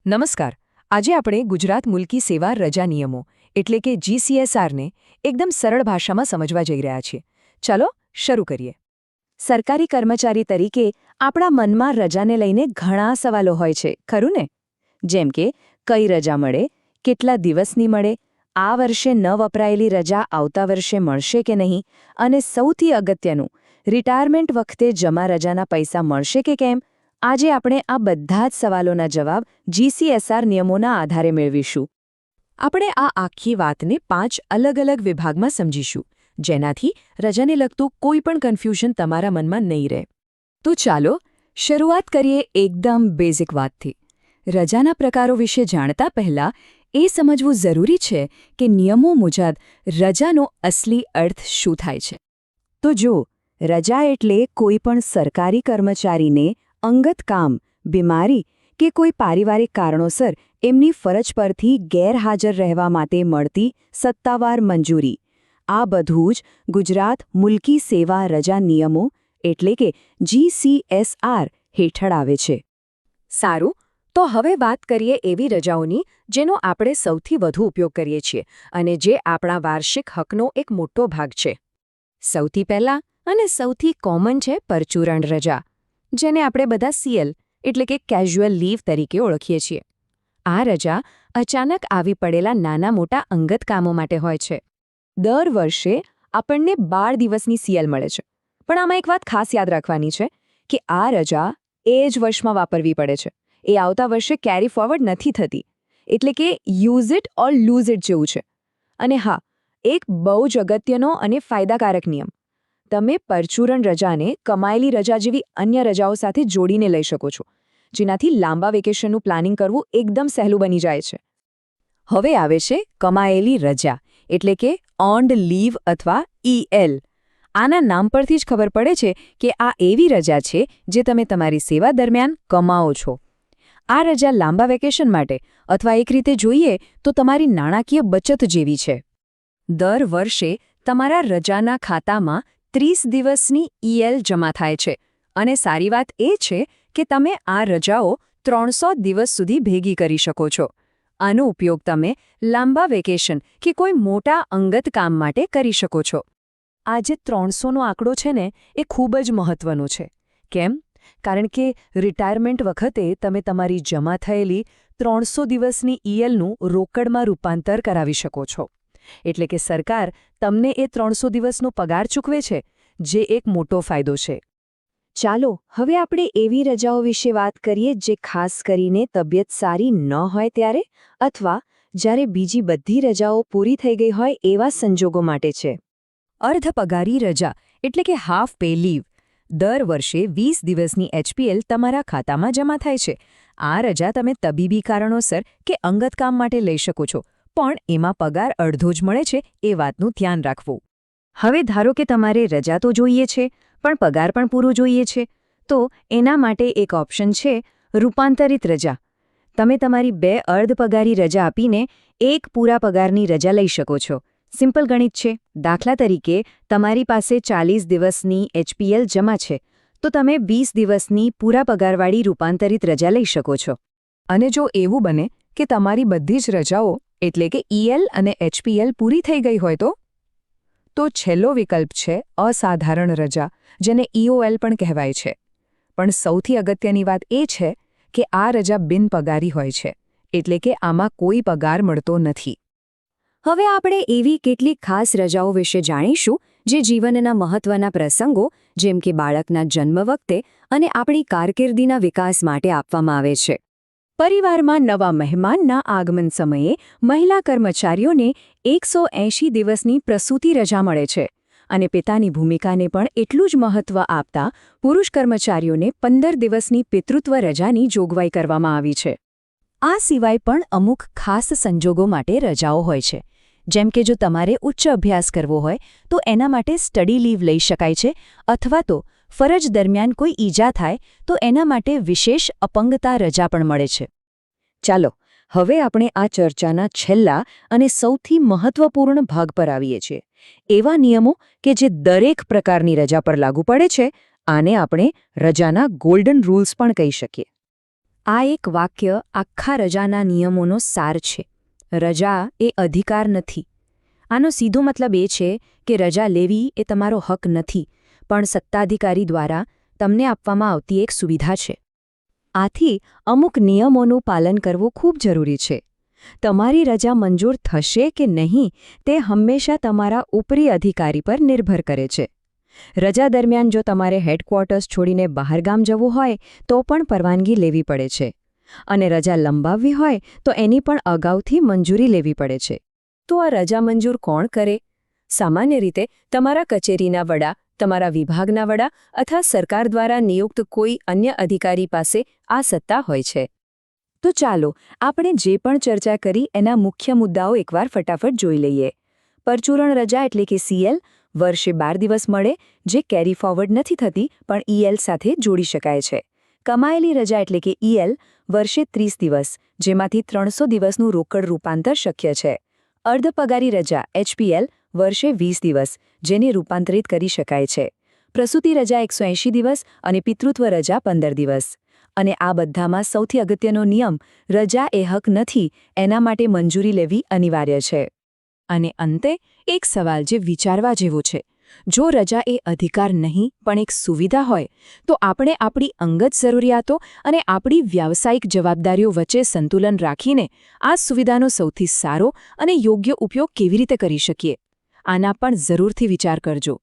નમસ્કાર. આજે આપણે ગુજરાત મુલ્કી સેવા રજા નિયમો એટલે કે જીસીએસઆરને એકદમ સરળ ભાષામાં સમજવા જઈ રહ્યા છીએ. ચાલો શરૂ કરીએ. સરકારી કર્મચારી તરીકે આપણા મનમાં રજાને લઈને ઘણા સવાલો હોય છે, ખરું ને? જેમ કે કઈ રજા મળે, કેટલા દિવસની મળે, આ વર્ષે ન વપરાયેલી રજા આવતા વર્ષે મળશે કે નહીં, અને સૌથી અગત્યનું, રિટાયરમેન્ટ વખતે જમા રજાના પૈસા મળશે કે કેમ? આજે આપણે આ બધા જ સવાલોના જવાબ જીસીએસઆર નિયમોના આધારે મેળવીશું. આપણે આ આખી વાતને 5 અલગ અલગ વિભાગમાં સમજીશું, જેનાથી રજાને લગતું કોઈ પણ કન્ફ્યુઝન તમારા મનમાં નહીં રહે. તો ચાલો શરૂઆત કરીએ એકદમ બેઝિક વાતથી. રજાના પ્રકારો વિશે જાણતા પહેલાં એ સમજવું જરૂરી છે કે નિયમો મુજબ રજાનો અસલી અર્થ શું થાય છે. તો જો રજા એટલે કોઈ પણ સરકારી કર્મચારીને અંગત કામ, બીમારી કે કોઈ પારિવારિક કારણોસર એમની ફરજ પરથી ગેરહાજર રહેવા માટે મળતી સત્તાવાર મંજૂરી. આ બધું જ ગુજરાત મુલ્કી સેવા રજા નિયમો એટલે કે જીસીએસઆર હેઠળ આવે છે. સારું, તો હવે વાત કરીએ એવી રજાઓની જેનો આપણે સૌથી વધુ ઉપયોગ કરીએ છીએ અને જે આપણા વાર્ષિક હકનો એક મોટો ભાગ છે. સૌથી પહેલાં અને સૌથી કોમન છે પરચુરણ રજા, જેને આપણે બધા સીએલ એટલે કે કેઝ્યુઅલ લીવ તરીકે ઓળખીએ છીએ. આ રજા અચાનક આવી પડેલા નાના મોટા અંગત કામો માટે હોય છે. દર વર્ષે આપણને 12 દિવસની સીએલ મળે છે, પણ આમાં એક વાત ખાસ યાદ રાખવાની છે કે આ રજા એ જ વર્ષમાં વાપરવી પડે છે. એ આવતા વર્ષે કેરી ફોરવર્ડ નથી થતી, એટલે કે use it or lose it જેવું છે. અને હા, એક બહુ જ અગત્યનો અને ફાયદાકારક નિયમ, તમે પરચુરણ રજાને કમાયેલી રજા જેવી અન્ય રજાઓ સાથે જોડીને લઈ શકો છો, જેનાથી લાંબા વેકેશનનું પ્લાનિંગ કરવું એકદમ સહેલું બની જાય છે. હવે આવે છે કમાયેલી રજા એટલે કે ઓન્ડ લીવ અથવા ઈએલ. આના નામ પરથી જ ખબર પડે છે કે આ એવી રજા છે જે તમે તમારી સેવા દરમિયાન કમાઓ છો. આ રજા લાંબા વેકેશન માટે અથવા એક રીતે જોઈએ તો તમારી નાણાકીય બચત જેવી છે. દર વર્ષે તમારા રજાના ખાતામાં 30 દિવસની ઈએલ જમા થાય છે અને સારી વાત એ છે કે તમે આ રજાઓ 300 દિવસ સુધી ભેગી કરી શકો છો. આનો ઉપયોગ તમે લાંબા વેકેશન કે કોઈ મોટા અંગત કામ માટે કરી શકો છો. આ જે 300નો આંકડો છે ને, એ ખૂબ જ મહત્વનો છે. કેમ? કારણ કે રિટાયરમેન્ટ વખતે તમે તમારી જમા થયેલી 300 દિવસની ઈએલનું રોકડમાં રૂપાંતર કરાવી શકો છો. એટલે કે સરકાર તમને એ 300 દિવસનો પગાર ચૂકવે છે, જે એક મોટો ફાયદો છે. ચાલો હવે આપણે એવી રજાઓ વિશે વાત કરીએ જે ખાસ કરીને તબિયત સારી ન હોય ત્યારે અથવા જ્યારે બીજી બધી રજાઓ પૂરી થઈ ગઈ હોય એવા સંજોગો માટે છે. અર્ધપગારી રજા એટલે કે હાફ પે લીવ. દર વર્ષે 20 દિવસની એચપીએલ તમારા ખાતામાં જમા થાય છે. આ રજા તમે તબીબી કારણોસર કે અંગત કામ માટે લઈ શકો છો, પણ એમાં પગાર અડધો જ મળે છે એ વાતનું ધ્યાન રાખવું. હવે ધારો કે તમારે રજા તો જોઈએ છે, પણ પગાર પણ પૂરો જોઈએ છે, તો એના માટે એક ઓપ્શન છે રૂપાંતરિત રજા. તમે તમારી 2 અર્ધપગારી રજા આપીને એક પૂરા પગારની રજા લઈ શકો છો. સિમ્પલ ગણિત છે. દાખલા તરીકે તમારી પાસે 40 દિવસની એચપીએલ જમા છે, તો તમે 20 દિવસની પૂરા પગારવાળી રૂપાંતરિત રજા લઈ શકો છો. અને જો એવું બને કે તમારી બધી જ રજાઓ એટલે કે ઈએલ અને એચપીએલ પૂરી થઈ ગઈ હોય તો છેલ્લો વિકલ્પ છે અસાધારણ રજા, જેને ઈઓએલ પણ કહેવાય છે. પણ સૌથી અગત્યની વાત એ છે કે આ રજા બિનપગારી હોય છે, એટલે કે આમાં કોઈ પગાર મળતો નથી. હવે આપણે એવી કેટલીક ખાસ રજાઓ વિશે જાણીશું જે જીવનના મહત્વના પ્રસંગો જેમ કે બાળકના જન્મ વખતે અને આપણી કારકિર્દીના વિકાસ માટે આપવામાં આવે છે. પરિવારમાં નવા મહેમાનના આગમન સમયે મહિલા કર્મચારીઓને 180 દિવસની પ્રસૂતિ રજા મળે છે અને પિતાની ભૂમિકાને પણ એટલું જ મહત્વ આપતા પુરુષ કર્મચારીઓને 15 દિવસની પિતૃત્વ રજાની જોગવાઈ કરવામાં આવી છે. આ સિવાય પણ અમુક ખાસ સંજોગો માટે રજાઓ હોય છે. જેમ કે જો તમારે ઉચ્ચ અભ્યાસ કરવો હોય તો એના માટે સ્ટડી લીવ લઈ શકાય છે, અથવા તો ફરજ દરમિયાન કોઈ ઈજા થાય તો એના માટે વિશેષ અપંગતા રજા પણ મળે છે. ચાલો હવે આપણે આ ચર્ચાના છેલ્લા અને સૌથી મહત્વપૂર્ણ ભાગ પર આવીએ છીએ. એવા નિયમો કે જે દરેક પ્રકારની રજા પર લાગુ પડે છે. આને આપણે રજાના ગોલ્ડન રૂલ્સ પણ કહી શકીએ. આ એક વાક્ય આખા રજાના નિયમોનો સાર છે. રજા એ અધિકાર નથી. આનો સીધો મતલબ એ છે કે રજા લેવી એ તમારો હક નથી, પણ સત્તાધિકારી દ્વારા તમને આપવામાં આવતી એક સુવિધા છે. આથી અમુક નિયમોનું પાલન કરવું ખૂબ જરૂરી છે. તમારી રજા મંજૂર થશે કે નહીં તે હંમેશા તમારા ઉપરી અધિકારી પર નિર્ભર કરે છે. રજા દરમિયાન જો તમારે હેડક્વાર્ટર્સ છોડીને બહારગામ જવું હોય તો પણ પરવાનગી લેવી પડે છે, અને રજા લંબાવવી હોય તો એની પણ અગાઉથી મંજૂરી લેવી પડે છે. તો આ રજા મંજૂર કોણ કરે? સામાન્ય રીતે તમારા કચેરીના વડા, તમારા વિભાગના વડા અથવા સરકાર દ્વારા નિયુક્ત કોઈ અન્ય અધિકારી પાસે આ સત્તા હોય છે. તો ચાલો આપણે જે પણ ચર્ચા કરી એના મુખ્ય મુદ્દાઓ એકવાર ફટાફટ જોઈ લઈએ. પરચુરણ રજા એટલે કે CL વર્ષે 12 દિવસ મળે, જે કેરી ફોરવર્ડ નથી થતી પણ EL સાથે જોડી શકાય છે. કમાયેલી રજા એટલે કે EL વર્ષે 30 દિવસ, જેમાંથી 300 દિવસનું રોકડ રૂપાંતર શક્ય છે. અર્ધપગારી રજા HPL વર્ષે 20 દિવસ, જેને રૂપાંતરિત કરી શકાય છે. પ્રસૂતિ રજા 180 દિવસ અને પિતૃત્વ રજા 15 દિવસ. અને આ બધામાં સૌથી અગત્યનો નિયમ, રજા એ હક નથી, એના માટે મંજૂરી લેવી અનિવાર્ય છે. અને અંતે એક સવાલ જે વિચારવા જેવો છે. જો રજા એ અધિકાર નહીં પણ એક સુવિધા હોય, તો આપણે આપણી અંગત જરૂરિયાતો અને આપણી વ્યાવસાયિક જવાબદારીઓ વચ્ચે સંતુલન રાખીને આ સુવિધાનો સૌથી સારો અને યોગ્ય ઉપયોગ કેવી રીતે કરી શકીએ? આના પણ જરૂરથી વિચાર કરજો.